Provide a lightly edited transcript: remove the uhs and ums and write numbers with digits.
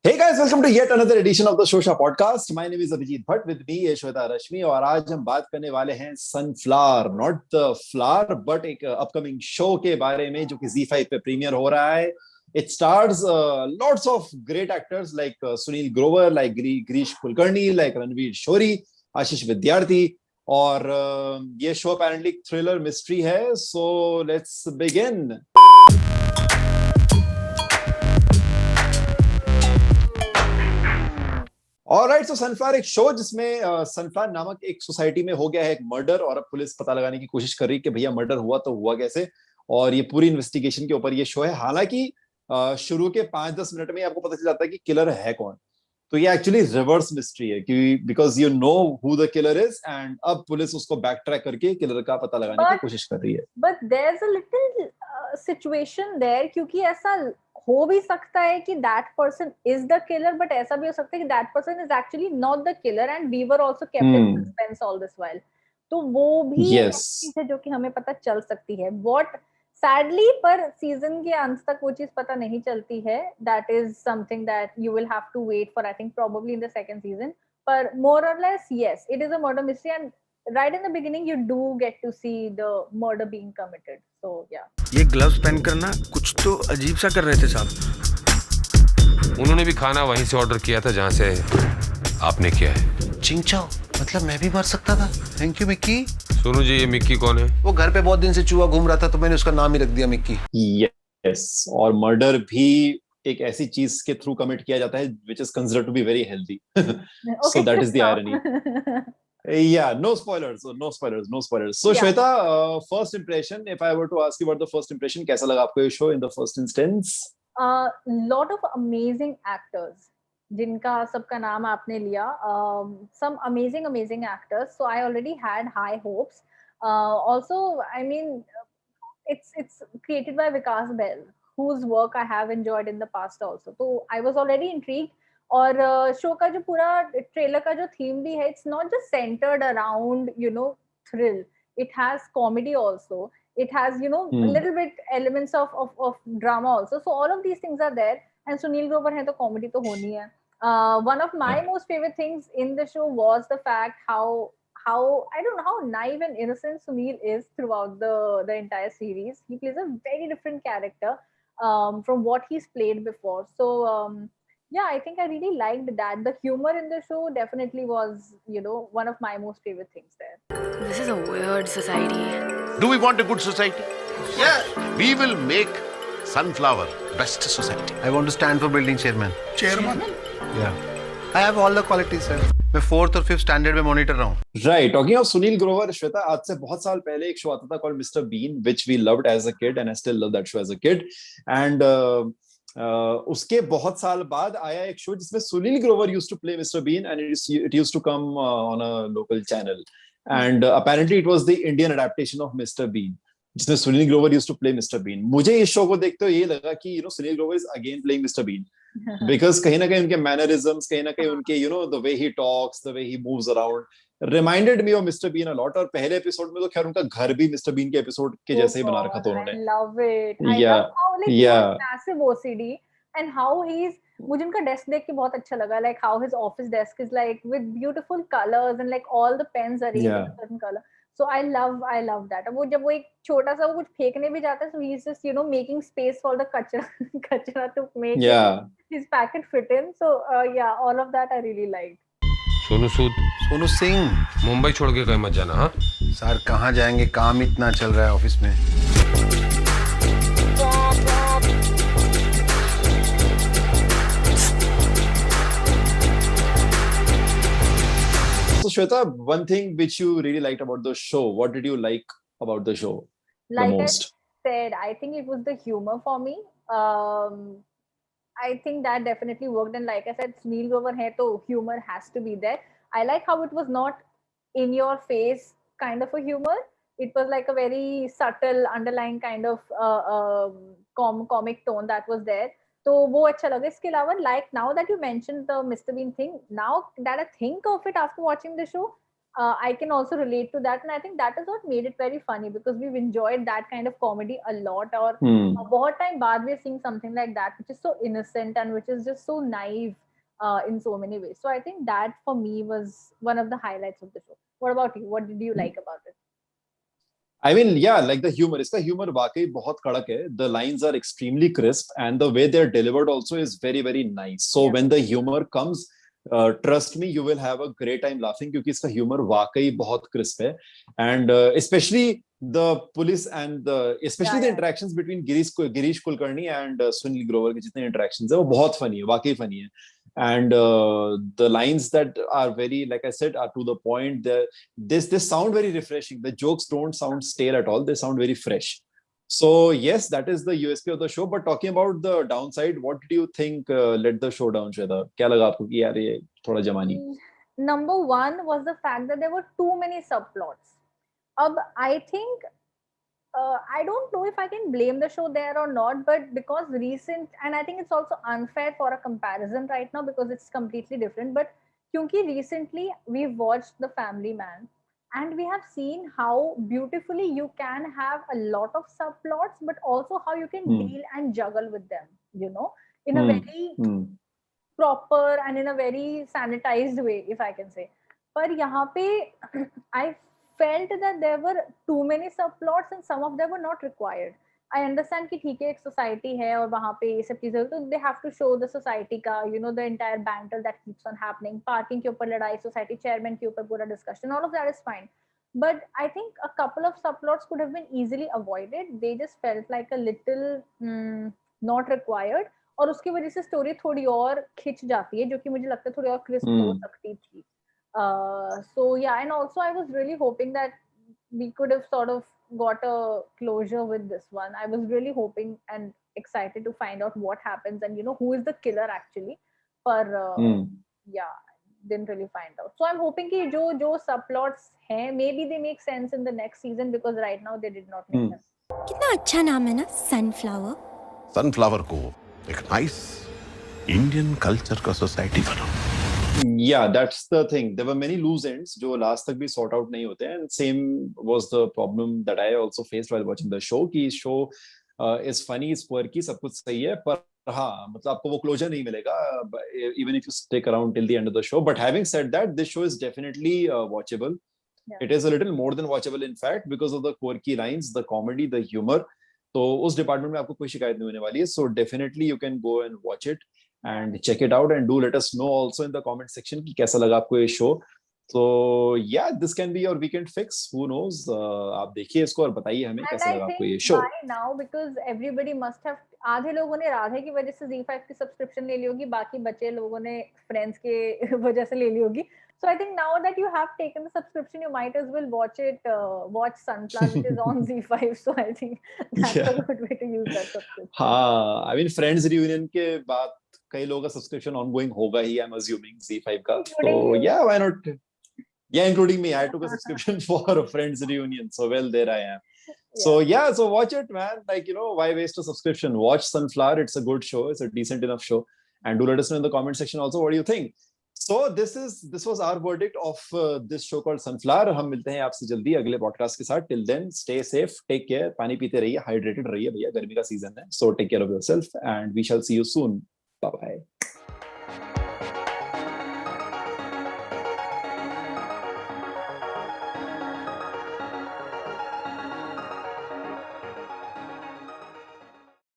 Hey guys, welcome to yet another edition of the Shosha podcast. My name is Abhijit Bhatt. With me है श्वेता रश्मि और आज हम बात करने वाले हैं sunflower, not the flower but एक अपकमिंग शो के बारे में जो कि ZEE5 पे प्रीमियर हो रहा है. It stars lots of great actors like Sunil Grover, like Girish Kulkarni, like Ranveer Shori, आशीष विद्यार्थी और ये शो apparently thriller mystery है. So let's begin. Alright, so sunflower एक शो जिसमें सनफ्लावर नामक एक सोसाइटी में हो गया है एक मर्डर और अब पुलिस पता लगाने की कोशिश कर रही है कि भैया मर्डर हुआ तो हुआ कैसे. और ये पूरी इन्वेस्टिगेशन के ऊपर ये शो है. हालांकि शुरू के 5-10 मिनट में आपको पता चल जाता है कि किलर है कौन. तो ये एक्चुअली रिवर्स मिस्ट्री है कि because you know who the killer is and अब पुलिस उसको बैक ट्रैक करके किलर का पता लगाने की कोशिश कर रही है. But there is a little situation there, क्योंकि ऐसा हो भी सकता है कि that person is the killer, but ऐसा भी हो सकता है कि that person is actually not the killer and we were also kept in suspense all this while. तो वो भी एक चीज है जो कि हमें पता चल सकती है. व्हाट सैडली पर सीजन के अंत तक वो चीज पता नहीं चलती है. That is something that you will have to wait for, I think probably in the second season. पर मोर और less yes, it is a murder mystery and right in the beginning you do get to see the murder being committed. So yeah, ये gloves पहनकर ना कुछ तो अजीब सा कर रहे थे साहब. उन्होंने भी खाना वहीं से ऑर्डर किया था जहां से आपने किया है. चिंचाओ, मतलब मैं भी मर सकता था. Thank you Mickey. Sonu ji, ये मिक्की कौन है? वो घर पे बहुत दिन से चूहा घूम रहा था तो मैंने उसका नाम ही रख दिया मिक्की. यस, और मर्डर भी एक ऐसी चीज के थ्रू कमिट किया जाता है which is considered to be very healthy. So that is the irony. Yeah, no spoilers. So Yeah. Shweta, first impression, if I were to ask you about the first impression, कैसा लगा आपको ये show in the first instance? Lot of amazing actors जिनका सबका नाम आपने लिया. Some amazing actors, so I already had high hopes. Also, I mean, it's created by Vikas Bell, whose work I have enjoyed in the past also. So I was already intrigued. और show का जो पूरा trailer का जो theme भी है, it's not just centred around you know thrill, it has comedy also, it has a little bit elements of drama also, so all of these things are there. And Sunil Grover hai to comedy to honi hai. One of my most favorite things in the show was the fact how I don't know how naive and innocent Sunil is throughout the entire series. He plays a very different character from what he's played before. So yeah, I think I really liked that. The humor in the show definitely was, one of my most favorite things there. This is a weird society. Do we want a good society? Yeah. We will make Sunflower best society. I want to stand for building chairman. Chairman? Yeah. I have all the qualities, sir. मैं 4th और 5th standard में monitor रहा हूँ. Right, talking of Sunil Grover, Shweta, आज से बहुत साल पहले एक शो आता था called Mr. Bean, which we loved as a kid and I still love that show as a kid. And उसके बहुत साल बाद आया एक शो जिसमें Sunil Grover used to play Mr Bean and it used to come on a local channel and apparently it was the Indian adaptation of Mr Bean जिसमें Sunil Grover used to play Mr Bean. मुझे इस शो को देखते हुए ये लगा कि Sunil Grover is again playing Mr Bean because कहीं ना कहीं उनके मैनरिज्म्स, कहीं ना कहीं उनके द वे ही talks, the way he moves around reminded me of Mr. Bean a lot. और पहले एपिसोड में तो खैर उनका घर भी मिस्टर बीन के एपिसोड के जैसे ही बना रखा था उन्होंने. I love it. I love how like massive OCD and how he's, मुझे उनका डेस्क देख के बहुत अच्छा लगा, like how his office desk is like with beautiful colors and like all the pens are in a certain color. So I love that. वो जब वो एक छोटा सा वो कुछ फेंकने भी जाता है, so he's just making space for the कचरा to make his packet fit in. So yeah, all of that I really liked. Sonu Singh, Mumbai छोड़ के कहीं मत जाना. हाँ सर, कहाँ जाएंगे, काम इतना चल रहा है ऑफिस में. So Shweta, one thing which you really liked about the show, what did you like about the show the most? I said, I think it was the humor for me. I think that definitely worked, and like I said, Sunil Grover hai to humor has to be there. I like how it was not in your face kind of a humor. It was like a very subtle underlying kind of comic tone that was there. तो वो अच्छा लगा. इसके अलावा like now that you mentioned the Mr. Bean thing, now that I think of it after watching the show, I can also relate to that, and I think that is what made it very funny because we've enjoyed that kind of comedy a lot. Or बहुत time बाद we're seeing something like that, which is so innocent and which is just so naive in so many ways. So I think that for me was one of the highlights of the show. What about you? What did you like about it? I mean, yeah, like the humor. इसका humor वाकई बहुत कड़क है. The lines are extremely crisp, and the way they're delivered also is very, very nice. So Yeah. when the humor comes, trust me, you will have a great time laughing क्योंकि इसका humor वाकई बहुत crisp है. And especially the police and especially the interactions between Girish Kulkarni and Sunil Grover के जितने interactions है वो बहुत funny है, वाकई funny है. And the lines that are very, like I said, are to the point. They sound very refreshing. The jokes don't sound stale at all. They sound very fresh. So yes, that is the USP of the show. But talking about the downside, what did you think let the show down, Shweta? क्या लगा आपको कि यार ये थोड़ा जमानी? Number one was the fact that there were too many subplots. I think I don't know if I can blame the show there or not, but because and I think it's also unfair for a comparison right now because it's completely different. But kyunki recently we've watched The Family Man, and we have seen how beautifully you can have a lot of subplots, but also how you can deal and juggle with them, in a very proper and in a very sanitized way, if I can say. But यहाँ पे I felt that there were too many subplots and some of them were not required. I understand कि ठीक है एक society है और वहाँ पे ये सब चीजें तो they have to show the society का the entire banter that keeps on happening, parking के ऊपर लड़ाई, society chairman के ऊपर पूरा discussion, all of that is fine. But I think a couple of subplots could have been easily avoided. They just felt like a little not required. और उसकी वजह से स्टोरी थोड़ी और खिंच जाती है जो कि मुझे लगता है थोड़ी और क्रिस्प हो सकती थी. So yeah, and also I was really hoping that we could have sort of got a closure with this one. I was really hoping and excited to find out what happens and who is the killer actually. But yeah, didn't really find out. So I'm hoping कि जो subplots हैं, maybe they make sense in the next season because right now they did not make sense. कितना अच्छा नाम है ना, sunflower. Sunflower को एक नाइस इंडियन कल्चर का सोसाइटी बनाओ. Yeah, that's the thing. There were many loose ends जो last तक भी sort out नहीं होते हैं. And same was the problem that I also faced while watching the show. कि show is funny, is quirky, सब कुछ सही है. पर हाँ, मतलब आपको वो closure नहीं मिलेगा even if you stick around till the end of the show. But having said that, this show is definitely watchable. Yeah. It is a little more than watchable in fact because of the quirky lines, the comedy, the humor. तो उस department में आपको कोई शिकायत नहीं होने वाली है. So definitely you can go and watch it and check it out and do let us know also in the comment section कि कैसा लगा आपको ये show. So yeah, this can be your weekend fix. Who knows? आप देखिए इसको और बताइए हमें कैसा लगा आपको ये show. By now, because everybody must have, आधे लोगों ने राधे की वजह से ZEE5 की सब्सक्रिप्शन ले ली होगी, बाकी बचे लोगों ने फ्रेंड्स के वजह से ले ली होगी. So I think now that you have taken the subscription, you might as well watch Sunflower, which is on ZEE5. So I think that's a good way to use that subscription. हाँ, I mean Friends reunion के बाद कई लोगों का subscription ongoing होगा ही, I'm assuming ZEE5 का. So yeah, why not? Yeah, including me. I took a subscription for a Friends reunion. So well, there I am. So yeah, so watch it, man. Like, why waste a subscription? Watch Sunflower. It's a good show. It's a decent enough show. And do let us know in the comment section also what do you think. So this was our verdict of this show called Sunflower. हम मिलते हैं आपसे जल्दी अगले podcast के साथ. Till then, stay safe, take care, पानी पीते रहिए, hydrated रहिए भैया, गर्मी का सीजन है. So take care of yourself and we shall see you soon. Bye bye.